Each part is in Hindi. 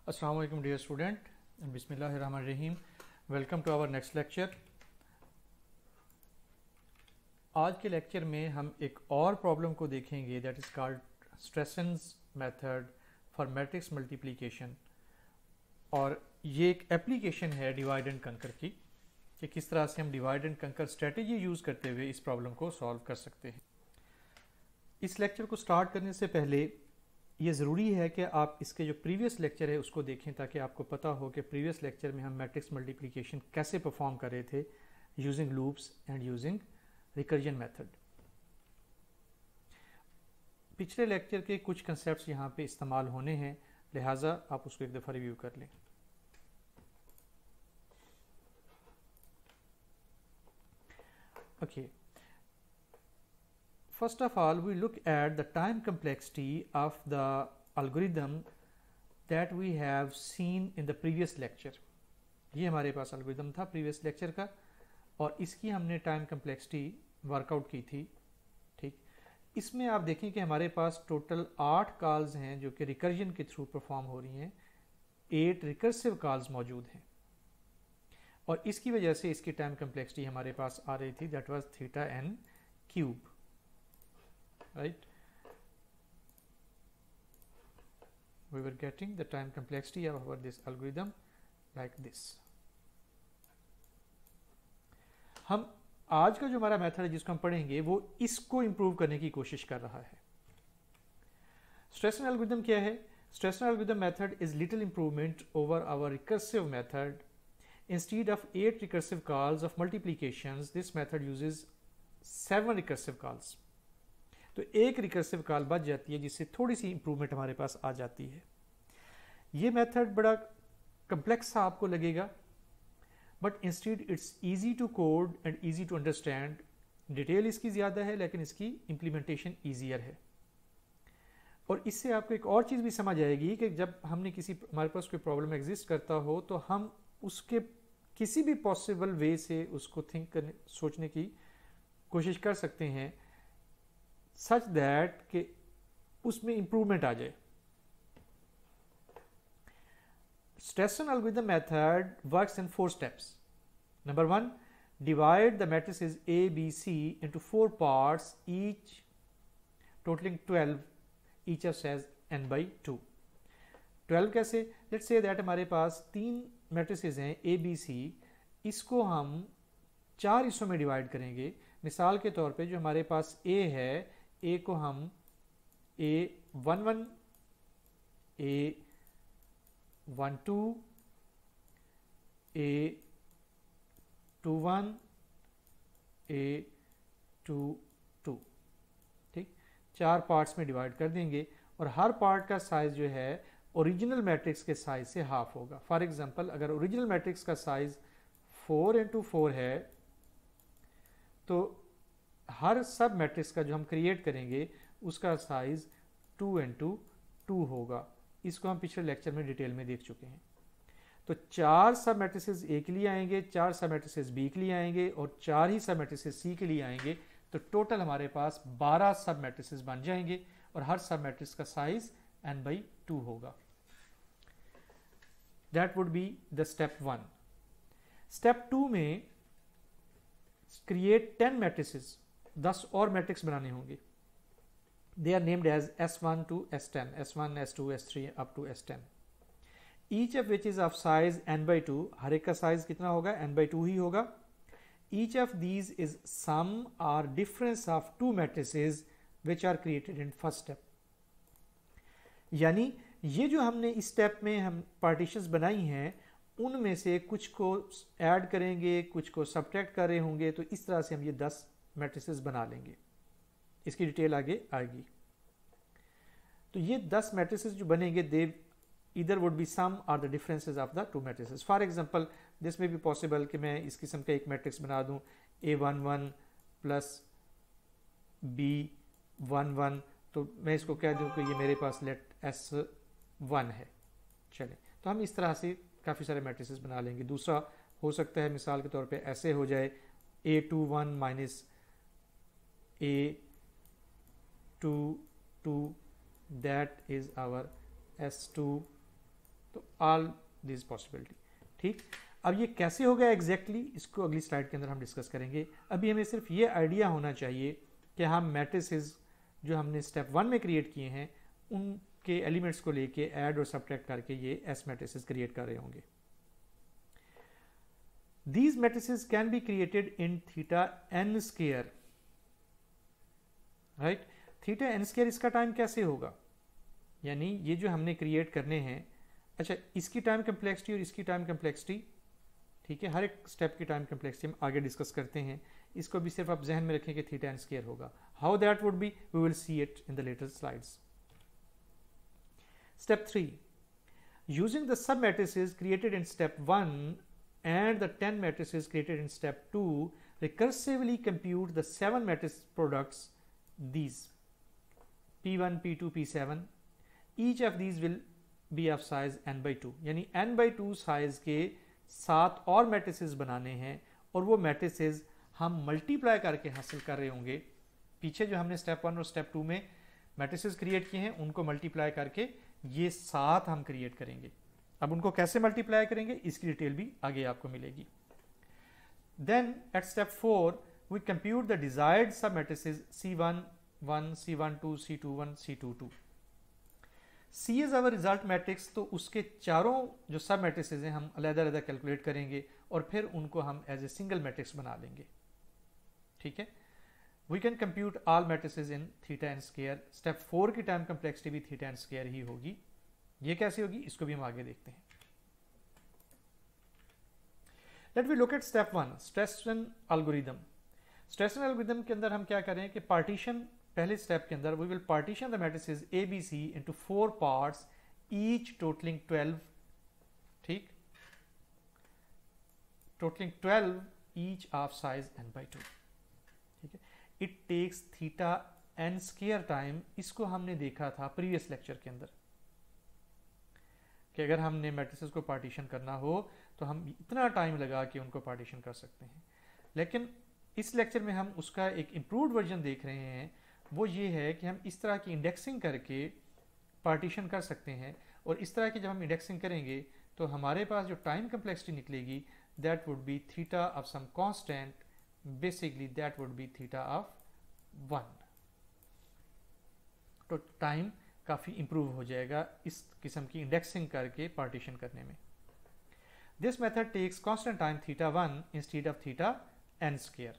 Assalamu alaikum dear student and Bismillahirrahmanirrahim. Welcome to our next lecture. आज के लेक्चर में हम एक और प्रॉब्लम को देखेंगे that is called Strassen's method for matrix multiplication, और ये एक एप्लीकेशन है डिवाइड एंड कंकर की कि किस तरह से हम डिवाइड एंड कंकर स्ट्रेटेजी यूज़ करते हुए इस प्रॉब्लम को सॉल्व कर सकते हैं। इस लेक्चर को स्टार्ट करने से पहले ये ज़रूरी है कि आप इसके जो प्रीवियस लेक्चर है उसको देखें ताकि आपको पता हो कि प्रीवियस लेक्चर में हम मैट्रिक्स मल्टीप्लिकेशन कैसे परफॉर्म कर रहे थे using loops and using recursion method. पिछले लेक्चर के कुछ कंसेप्ट्स यहाँ पे इस्तेमाल होने हैं, लिहाजा आप उसको एक दफ़ा रिव्यू कर लें। Okay, first of all we look at the time complexity of the algorithm that we have seen in the previous lecture। ये हमारे पास algorithm था previous lecture का और इसकी हमने time complexity वर्कआउट की थी। ठीक, इसमें आप देखें कि हमारे पास टोटल 8 कॉल्स हैं जो कि रिकर्जन के थ्रू परफॉर्म हो रही हैं, 8 रिकर्सिव कॉल्स मौजूद हैं और इसकी वजह से इसकी टाइम कम्प्लेक्सिटी हमारे पास आ रही थी that was theta n cube, right? We were getting the time complexity of our this algorithm like this। हम आज का जो हमारा मेथड है जिसको हम पढ़ेंगे वो इसको इंप्रूव करने की कोशिश कर रहा है। स्ट्रेसन एल्गोरिथम क्या है? Strassen algorithm method is little improvement over our recursive method. Instead of 8 recursive calls of multiplications this method uses 7 recursive calls. तो एक रिकर्सिव कॉल बच जाती है जिससे थोड़ी सी इंप्रूवमेंट हमारे पास आ जाती है। ये मेथड बड़ा कम्प्लेक्स सा आपको लगेगा, but instead it's easy to code and easy to understand. Detail इसकी ज़्यादा है लेकिन इसकी इम्प्लीमेंटेशन ईजियर है। और इससे आपको एक और चीज़ भी समझ आएगी कि जब हमारे पास कोई प्रॉब्लम एग्जिस्ट करता हो तो हम उसके किसी भी पॉसिबल वे से उसको सोचने की कोशिश कर सकते हैं सच दैट कि उसमें इंप्रूवमेंट आ जाए। Strassen algorithm method works in 4 steps। Number 1, divide the matrices A, B, C into 4 parts, each totaling 12, each of says n by 2। 12 कैसे? Let's say that हमारे पास 3 matrices हैं A, B, C, इसको हम 4 हिस्सों में डिवाइड करेंगे। मिसाल के तौर पे जो हमारे पास A है, A को हम A11, A12, A21, A22, ठीक, 4 पार्ट्स में डिवाइड कर देंगे और हर पार्ट का साइज जो है ओरिजिनल मैट्रिक्स के साइज से हाफ होगा। फॉर एग्जांपल अगर ओरिजिनल मैट्रिक्स का साइज 4 into 4 है तो हर सब मैट्रिक्स का जो हम क्रिएट करेंगे उसका साइज 2 into 2 होगा। इसको हम पिछले लेक्चर में डिटेल में देख चुके हैं। तो 4 सब मैट्रिसेस ए के लिए आएंगे, 4 सब मैट्रिसेस बी के लिए आएंगे और 4 ही सब मैट्रिसेस सी के लिए आएंगे। तो टोटल हमारे पास 12 सब मैट्रिसेस बन जाएंगे और हर सब मैट्रिक्स का साइज n/2 होगा। That would be the step 1। Step 2 में क्रिएट 10 मैट्रिसेस, 10 और मैट्रिक्स बनाने होंगे। They are named as S1 to S10, S1, S2, S3 up to S10, each of which is of size n/2। हर एक का साइज कितना होगा? n/2 ही होगा। each of these is sum or difference of 2 matrices which are created in first step। यानी ये जो हमने इस स्टेप में हम पार्टीशंस बनाई हैं उनमें से कुछ को ऐड करेंगे, कुछ को सब्ट्रैक्ट कर रहे होंगे, तो इस तरह से हम ये 10 मैट्रिसेस बना लेंगे। इसकी डिटेल आगे आएगी। तो ये 10 मैट्रिसेस जो बनेंगे दे either would be sum or the differences of the 2 matrices। For example, this may be possible कि मैं इस किस्म का एक मैट्रिक्स बना दूं A11 प्लस B11, तो मैं इसको कह दूं कि ये मेरे पास लेट S1 है। चलें, तो हम इस तरह से काफ़ी सारे मैट्रिसेस बना लेंगे। दूसरा हो सकता है मिसाल के तौर पे ऐसे हो जाए A21 minus A22, that is our S2 तो ऑल दिस पॉसिबिलिटी। ठीक, अब ये कैसे होगा एग्जैक्टली इसको अगली स्लाइड के अंदर हम डिस्कस करेंगे। अभी हमें सिर्फ ये आइडिया होना चाहिए कि हम मैट्रिसेस जो हमने स्टेप 1 में क्रिएट किए हैं उनके एलिमेंट्स को लेके ऐड और सब्ट्रैक्ट करके ये एस मैट्रिसेस क्रिएट कर रहे होंगे। These matrices can be created in theta n square, right? Theta n square इसका टाइम कैसे होगा, यानी ये जो हमने क्रिएट करने हैं, अच्छा इसकी टाइम कम्प्लेक्सिटी और इसकी टाइम कम्प्लेक्सिटी, ठीक है, हर एक स्टेप की टाइम कम्प्लेक्सिटी हम आगे डिस्कस करते हैं। इसको भी सिर्फ आप जहन में रखें कि थीटा n square होगा। How that would be we will see it in the later slides. Step 3, using the sub matrices created in step 1 and the 10 matrices created in step 2, recursively compute the 7 matrix products, these P1, P2, P7. Each of these will be of size n by 2, यानी n by 2 साइज के 7 और मैट्रिसेस बनाने हैं और वो मैट्रिसेस हम मल्टीप्लाई करके हासिल कर रहे होंगे। पीछे जो हमने स्टेप 1 और स्टेप 2 में मैट्रिसेस क्रिएट किए हैं उनको मल्टीप्लाई करके ये 7 हम क्रिएट करेंगे। अब उनको कैसे मल्टीप्लाई करेंगे इसकी डिटेल भी आगे आपको मिलेगी। Then at step 4 we compute the desired sub matrices C1 1, C12, C21, C22। C is our result matrix, तो उसके चारों जो सब मैट्रिसेस हैं हम अलग-अलग कैलकुलेट करेंगे और फिर उनको हम एज ए सिंगल मैट्रिक्स बना लेंगे। ठीक है, we can compute all matrices in theta n square. Step 4 की टाइम कम्प्लेक्सिटी भी थीटा एन स्क्वायर ही होगी। ये कैसे होगी इसको भी हम आगे देखते हैं। Let we look at step 1, Strassen algorithm. Strassen algorithm के अंदर हम क्या करें कि पार्टीशन, पहले स्टेप के अंदर we will partition the matrices A B C into 4 parts each totalling 12, ठीक, totalling 12 each of size n by 2। ठीक है, it takes theta n square time. इसको हमने देखा था प्रीवियस लेक्चर के अंदर कि अगर हमने मैट्रिसेस को पार्टीशन करना हो तो हम इतना टाइम लगा के उनको पार्टीशन कर सकते हैं। लेकिन इस लेक्चर में हम उसका एक इम्प्रूव्ड वर्जन देख रहे हैं, वो ये है कि हम इस तरह की इंडेक्सिंग करके पार्टीशन कर सकते हैं। और इस तरह की जब हम इंडेक्सिंग करेंगे तो हमारे पास जो टाइम कम्प्लेक्सिटी निकलेगी that would be theta of some constant, basically that would be theta of 1। तो टाइम काफ़ी इंप्रूव हो जाएगा इस किस्म की इंडेक्सिंग करके पार्टीशन करने में। This method takes constant time theta 1 instead of theta n square.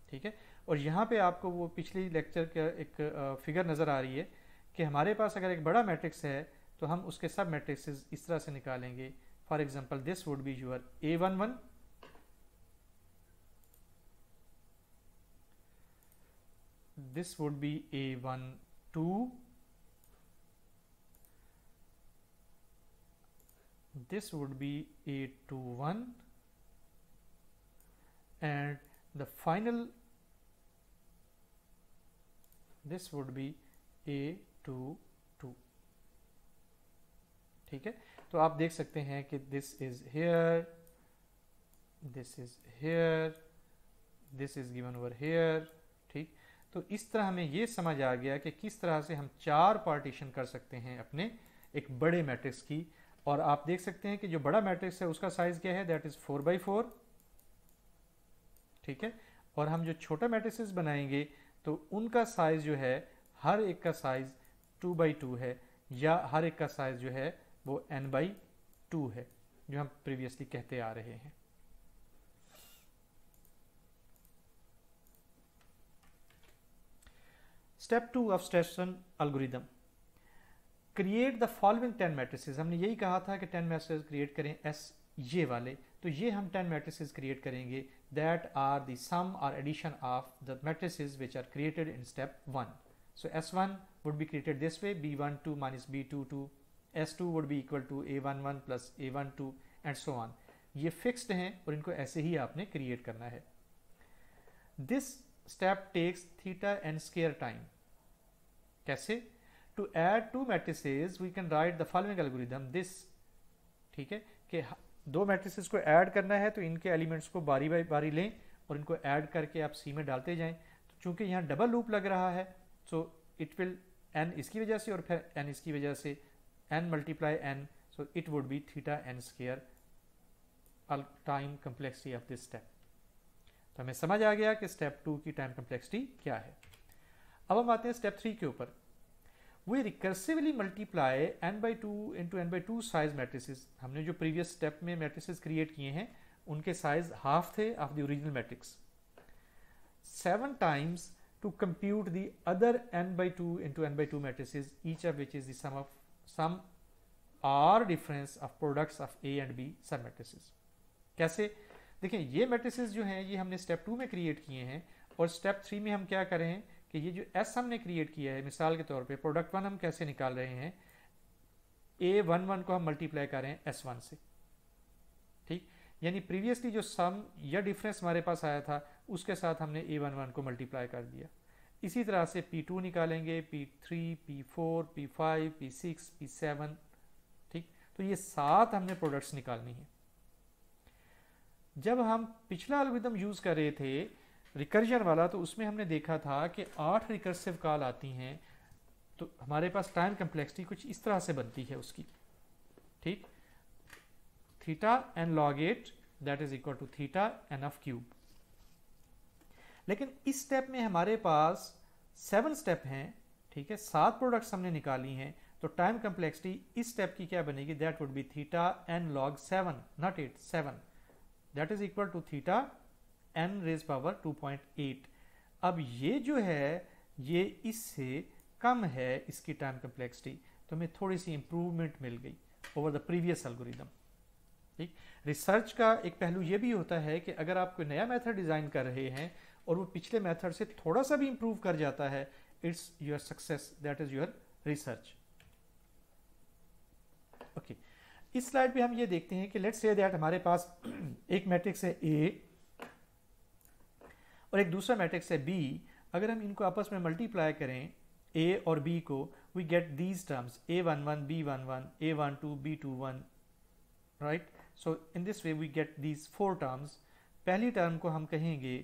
ठीक है, और यहाँ पे आपको वो पिछली लेक्चर का एक फिगर नज़र आ रही है कि हमारे पास अगर एक बड़ा मैट्रिक्स है तो हम उसके सब मैट्रिक्सेस इस तरह से निकालेंगे। For example this would be your A11, this would be A12, this would be A21, and the final this would be A22। ठीक है, तो आप देख सकते हैं कि this is here, this is here, this is given over here। ठीक, तो इस तरह हमें ये समझ आ गया कि किस तरह से हम 4 पार्टीशन कर सकते हैं अपने एक बड़े मैट्रिक्स की। और आप देख सकते हैं कि जो बड़ा मैट्रिक्स है उसका साइज क्या है, दैट इज 4 by 4। ठीक है, और हम जो छोटा मैट्रिसेस बनाएंगे तो उनका साइज जो है हर एक का साइज 2 by 2 है, या हर एक का साइज जो है वो n by 2 है, जो हम प्रीवियसली कहते आ रहे हैं। Step 2 of Strassen algorithm, create the following 10 matrices. हमने यही कहा था कि 10 मैट्रिसेस क्रिएट करें एस ये वाले, तो ये हम 10 मैट्रिसेस क्रिएट करेंगे दैट आर द सम और addition of the matrices which are created in step 1। So S1 would be created this way, B12 minus B22, S2 would be equal to A11 plus A12 and so on. ये फिक्स्ड हैं और इनको ऐसे ही आपने क्रिएट करना है। This step takes theta n square time. कैसे? To add 2 matrices we can write the following algorithm this। ठीक है, कि 2 मैट्रिसेस को ऐड करना है तो इनके एलिमेंट्स को बारी बारी बारी लें और इनको ऐड करके आप C में डालते जाएं। तो चूंकि यहाँ डबल लूप लग रहा है सो इट विल n इसकी वजह से और फिर n इसकी वजह से n multiply n, So it would be theta n square time complexity of this step. तो हमें समझ आ गया कि स्टेप 2 की टाइम कम्प्लेक्सिटी क्या है। अब हम आते हैं स्टेप 3 के ऊपर। We recursively multiply n/2 into n/2 size matrices. हमने जो प्रीवियस स्टेप में मैट्रिसेस क्रिएट किए हैं उनके साइज हाफ थे of the original matrix, 7 times to compute the other n/2 into n/2 matrices, each of which is the sum or difference of products of A and B sub matrices. कैसे? देखें, ये मैट्रिसेस जो हैं ये हमने स्टेप 2 में क्रिएट किए हैं, और स्टेप 3 में हम क्या कर रहे हैं कि ये जो S हमने क्रिएट किया है, मिसाल के तौर पे प्रोडक्ट 1 हम कैसे निकाल रहे हैं, A11 को हम मल्टीप्लाई कर रहे हैं S1 से, ठीक। यानी प्रीवियसली जो सम या डिफरेंस हमारे पास आया था उसके साथ हमने A11 को मल्टीप्लाई कर दिया। इसी तरह से P2 निकालेंगे, P3, P4, P5, P6, P7, ठीक। तो ये 7 हमने प्रोडक्ट्स निकालनी है। जब हम पिछला एल्गोरिथम यूज कर रहे थे रिकर्जन वाला, तो उसमें हमने देखा था कि 8 रिकर्सिव कॉल आती हैं, तो हमारे पास टाइम कम्प्लेक्सिटी कुछ इस तरह से बनती है उसकी, ठीक। Theta n log 8 that is equal to theta n of cube. लेकिन इस स्टेप में हमारे पास 7 स्टेप हैं, ठीक है, 7 प्रोडक्ट्स हमने निकाली हैं, तो टाइम कम्प्लेक्सिटी इस स्टेप की क्या बनेगी, that would be theta n log 7, not 8, 7, that is equal to theta n raise power 2.8। अब ये जो है ये इससे कम है इसकी टाइम कम्प्लेक्सिटी, तो हमें थोड़ी सी इंप्रूवमेंट मिल गई ओवर द प्रीवियस एल्गोरिथम, ठीक। रिसर्च का एक पहलू ये भी होता है कि अगर आप कोई नया मेथड डिजाइन कर रहे हैं और वो पिछले मेथड से थोड़ा सा भी इंप्रूव कर जाता है, it's your success, that is your research. Okay, इस स्लाइड पे हम ये देखते हैं कि लेट्स से दैट हमारे पास एक मैट्रिक्स है A और एक दूसरा मैट्रिक्स है B। अगर हम इनको आपस में मल्टीप्लाई करें A और B को, we get these terms A11, B11, A12, B21, right. So in this way we get these 4 terms. पहली टर्म को हम कहेंगे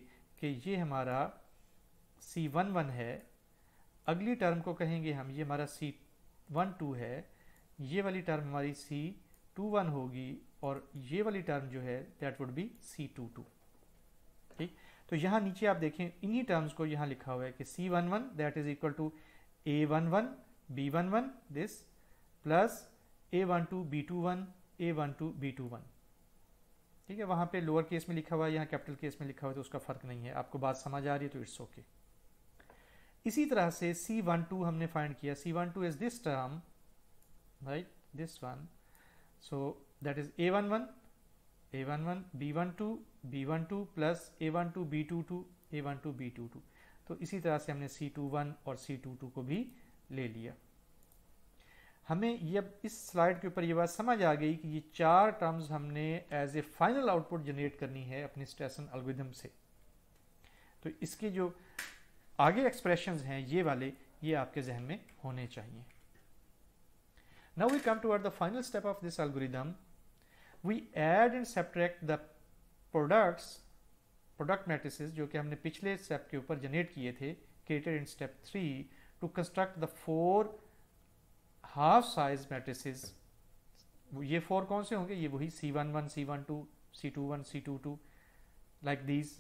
कि ये हमारा C11 है, अगली टर्म को कहेंगे हम ये हमारा C12 है, ये वाली टर्म हमारी C21 होगी, और ये वाली टर्म जो है दैट वुड बी C22, ठीक। तो यहाँ नीचे आप देखें इन्हीं टर्म्स को यहाँ लिखा हुआ है कि C11 that is equal to A11 B11 this plus A12 B21 A12 B21, ठीक है। वहाँ पे लोअर केस में लिखा हुआ है, यहाँ कैपिटल केस में लिखा हुआ है, तो उसका फर्क नहीं है। आपको बात समझ आ रही है तो इट्स ओके। इसी तरह से C12 हमने फाइंड किया, C12 is this term, right, this one, so that is A11 B12 B12 plus A12 B22 A12 B22। तो इसी तरह से हमने C21 और C22 को भी ले लिया। हमें ये अब इस स्लाइड के ऊपर ये बात समझ आ गई कि ये 4 टर्म्स हमने as a final output generate करनी है अपनी स्ट्रेसन एल्गोरिथम से। तो इसके जो आगे एक्सप्रेशंस हैं ये वाले, ये आपके जहन में होने चाहिए। Now we come toward the final step of this algorithm. We add and subtract the product matrices जो कि हमने पिछले स्टेप के ऊपर जनरेट किए थे, created in step 3 to construct the 4 half size matrices. ये 4 कौन से होंगे? ये वही C11, C12, C21, C22 like these,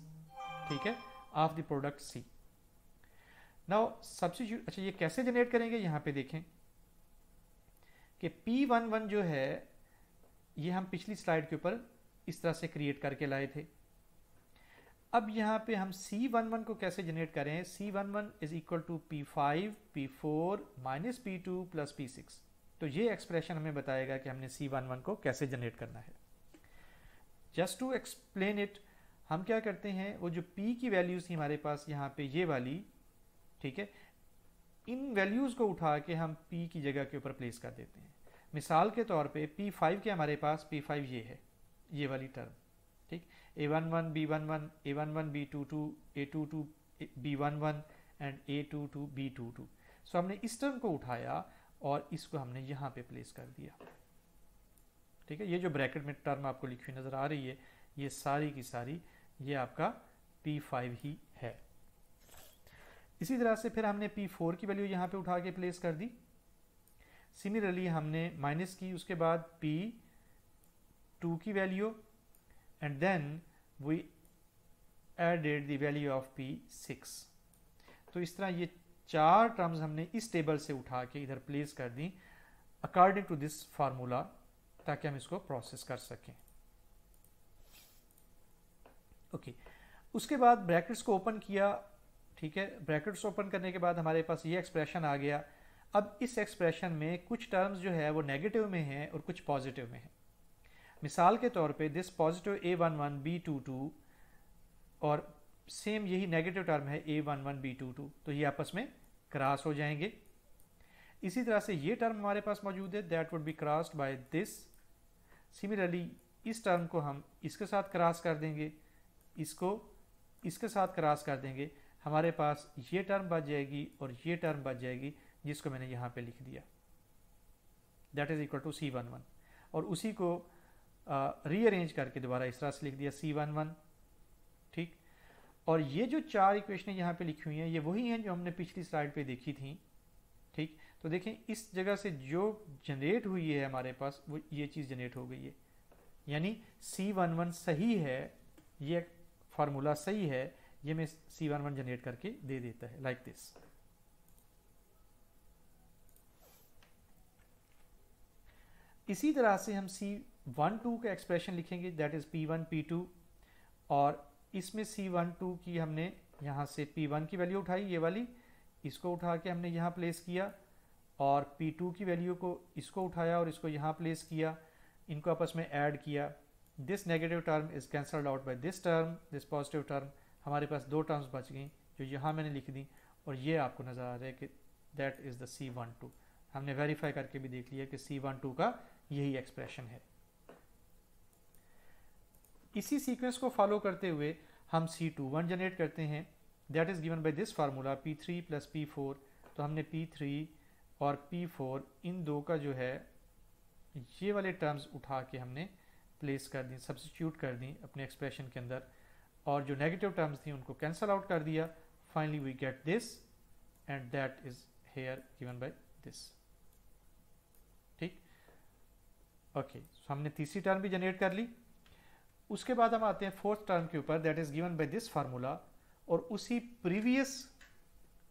ठीक है, of the product C. Now substitute, अच्छा ये कैसे जनरेट करेंगे, यहाँ पे देखें कि P11 जो है ये हम पिछली स्लाइड के ऊपर इस तरह से क्रिएट करके लाए थे। अब यहाँ पे हम C11 को कैसे जनरेट करें, C11 is equal to P5 P4 minus P2 plus P6। तो ये एक्सप्रेशन हमें बताएगा कि हमने C11 को कैसे जनरेट करना है। जस्ट टू एक्सप्लेन इट, हम क्या करते हैं, वो जो P की वैल्यूज थी हमारे पास यहाँ पे ये वाली, ठीक है, इन वैल्यूज को उठा के हम P की जगह के ऊपर प्लेस कर देते हैं। मिसाल के तौर पे P5 के हमारे पास P5 ये है, ये वाली टर्म, ठीक, A11 B11 A11 B22 A22 B11 and A22 B22। सो हमने इस टर्म को उठाया और इसको हमने यहाँ पे प्लेस कर दिया, ठीक है। ये जो ब्रैकेट में टर्म आपको लिखी हुई नजर आ रही है, ये सारी की सारी ये आपका P5 ही है। इसी तरह से फिर हमने P4 की वैल्यू यहाँ पे उठा के प्लेस कर दी। सिमिलरली हमने माइनस की उसके बाद P2 की value and then we added the value of P6। तो इस तरह ये 4 टर्म्स हमने इस टेबल से उठा के इधर प्लेस कर दी अकॉर्डिंग टू दिस फार्मूला, ताकि हम इसको प्रोसेस कर सकें। ओके, उसके बाद ब्रैकेट्स को ओपन किया, ठीक है। ब्रैकेट्स ओपन करने के बाद हमारे पास ये एक्सप्रेशन आ गया। अब इस एक्सप्रेशन में कुछ टर्म्स जो है वो नेगेटिव में है और कुछ पॉजिटिव में है। मिसाल के तौर पे दिस पॉजिटिव A11 B22 और सेम यही नेगेटिव टर्म है A11 B22, तो ये आपस में क्रॉस हो जाएंगे। इसी तरह से ये टर्म हमारे पास मौजूद है, that would be crossed by this. Similarly इस टर्म को हम इसके साथ क्रॉस कर देंगे, इसको इसके साथ क्रॉस कर देंगे, हमारे पास ये टर्म बच जाएगी और ये टर्म बच जाएगी, जिसको मैंने यहाँ पे लिख दिया, that is equal to C11। और उसी को रीअरेंज करके दोबारा इस तरह से लिख दिया C11, ठीक। और ये जो 4 इक्वेशनें यहाँ पे लिखी हुई हैं, ये वही हैं जो हमने पिछली स्लाइड पे देखी थी, ठीक। तो देखें इस जगह से जो जनरेट हुई है हमारे पास, वो ये चीज़ जनरेट हो गई है, यानी C11 सही है, ये फार्मूला सही है, ये मैं C11 जनरेट करके दे देता है लाइक दिस। इसी तरह से हम C12 का एक्सप्रेशन लिखेंगे, दैट इज P1 P2, और इसमें C12 की हमने यहाँ से P1 की वैल्यू उठाई, ये वाली, इसको उठा के हमने यहाँ प्लेस किया, और P2 की वैल्यू को इसको उठाया और इसको यहाँ प्लेस किया, इनको आपस में ऐड किया। This negative term is cancelled out by this term, this positive term, हमारे पास 2 टर्म्स बच गई जो यहाँ मैंने लिख दी, और ये आपको नजर आ रहा है कि दैट इज द C12। हमने वेरीफाई करके भी देख लिया कि C12 का यही एक्सप्रेशन है। इसी सीक्वेंस को फॉलो करते हुए हम C21 जनरेट करते हैं, that is given by this formula P3 plus P4। तो हमने P3 और P4 इन दो का जो है ये वाले टर्म्स उठा के हमने प्लेस कर दी, सब्स्टिट्यूट कर दी अपने एक्सप्रेशन के अंदर, और जो नेगेटिव टर्म्स थी उनको कैंसल आउट कर दिया। Finally we get this and that is here given by this, ठीक। ओके, सो हमने तीसरी टर्म भी जनरेट कर ली। उसके बाद हम आते हैं फोर्थ टर्म के ऊपर, that is given by this formula, और उसी प्रीवियस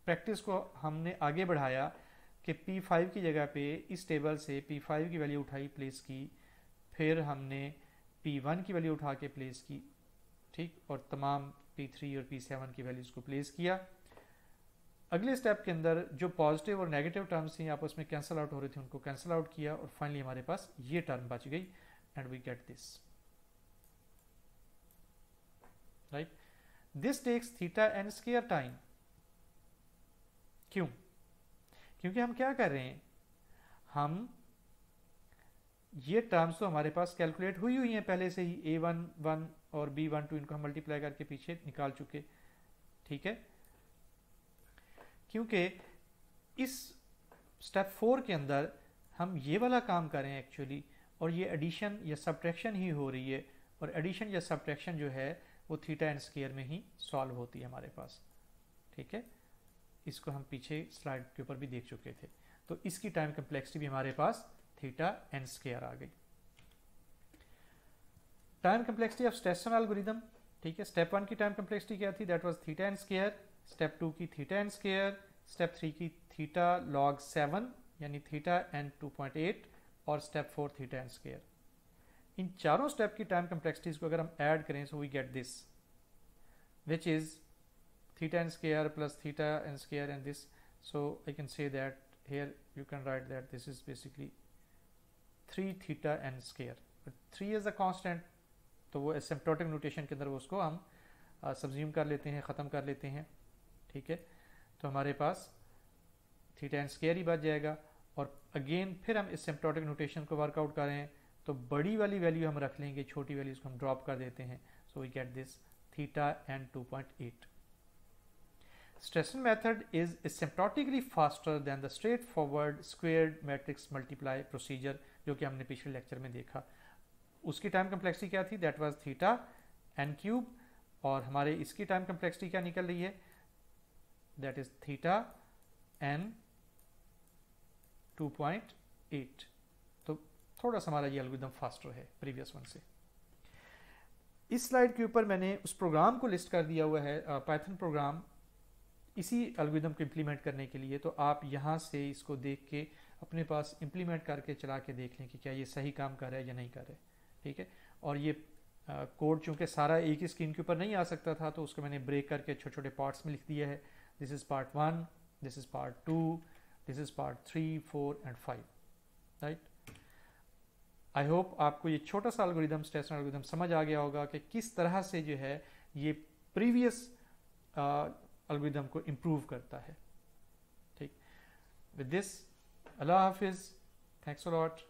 प्रैक्टिस को हमने आगे बढ़ाया कि P5 की जगह पे इस टेबल से P5 की वैल्यू उठाई, प्लेस की, फिर हमने P1 की वैल्यू उठा के प्लेस की, ठीक, और तमाम P3 और P7 की वैल्यूज को प्लेस किया। अगले स्टेप के अंदर जो पॉजिटिव और नेगेटिव टर्म्स थी आपस में कैंसिल आउट हो रही थी, उनको कैंसिल आउट किया, और फाइनली हमारे पास ये टर्म बच गई and we get this, right. This takes theta n square time. क्यों? क्योंकि हम क्या कर रहे हैं, हम ये टर्म्स तो हमारे पास कैलकुलेट हुई हैं पहले से ही, A11 और B12 इनको हम मल्टीप्लाई करके पीछे निकाल चुके, ठीक है। क्योंकि इस स्टेप 4 के अंदर हम ये वाला काम कर रहे हैं एक्चुअली, और ये एडिशन या सब्ट्रैक्शन ही हो रही है, और एडिशन या सब्ट्रैक्शन जो है वो थीटा एन स्क्वायर में ही सॉल्व होती है हमारे पास, ठीक है। इसको हम पीछे स्लाइड के ऊपर भी देख चुके थे। तो इसकी टाइम कम्प्लेक्सिटी भी हमारे पास थीटा एन स्क्वायर आ गई। Time complexity of Strassen algorithm, ठीक है। स्टेप 1 की टाइम कम्प्लेक्सिटी क्या थी, that was theta n square. Step 2 की थीटा एन स्क्वायर। स्टेप 3 की थीटा log 7 यानी थीटा एन 2.8, और स्टेप 4 थीटा एन स्क्वायर। इन चारों स्टेप की टाइम कम्प्लेक्सिटीज को अगर हम ऐड करें, so we get this, which is theta n square plus theta n square and this. So I can say that here you can write that this is basically 3 theta n square, but 3 is a constant, तो वो एसिम्प्टोटिक नोटेशन के अंदर वो उसको हम सब्ज्यूम कर लेते हैं, ख़त्म कर लेते हैं, ठीक है। तो हमारे पास थीटा एन स्क्वायर ही बच जाएगा, और अगेन फिर हम एसिम्प्टोटिक नोटेशन को वर्कआउट करें तो बड़ी वाली वैल्यू हम रख लेंगे, छोटी वैल्यूज को हम ड्रॉप कर देते हैं। So we get this theta n 2.8। Stetson method is asymptotically faster than the straightforward squared matrix multiply procedure, जो कि हमने पिछले लेक्चर में देखा। उसकी टाइम कम्प्लेक्सिटी क्या थी, that was theta n cube, और हमारे इसकी टाइम कम्प्लेक्सिटी क्या निकल रही है, दैट इज थीटा एन 8। तो थोड़ा सा हमारा ये एल्गोरिदम फास्टर है प्रीवियस वन से। इस स्लाइड के ऊपर मैंने उस प्रोग्राम को लिस्ट कर दिया हुआ है, पाइथन प्रोग्राम इसी एल्गोरिदम को इम्प्लीमेंट करने के लिए। तो आप यहाँ से इसको देख के अपने पास इम्प्लीमेंट करके चला के देख लें कि क्या ये सही काम कर रहा है या नहीं कर रहा है, ठीक है। और ये कोड चूंकि सारा एक ही स्क्रीन के ऊपर नहीं आ सकता था, तो उसको मैंने ब्रेक करके छोटे छोटे पार्ट्स में लिख दिया है। This is part 1, this is part 2, this is part 3, 4 and 5, right. I hope आपको ये छोटा सा एल्गोरिदम, स्टेशनरी एल्गोरिदम समझ आ गया होगा कि किस तरह से जो है ये प्रीवियस एल्गोरिदम को इम्प्रूव करता है, ठीक। विद दिस, अल्लाह हाफिज़, थैंक्स अ लॉट।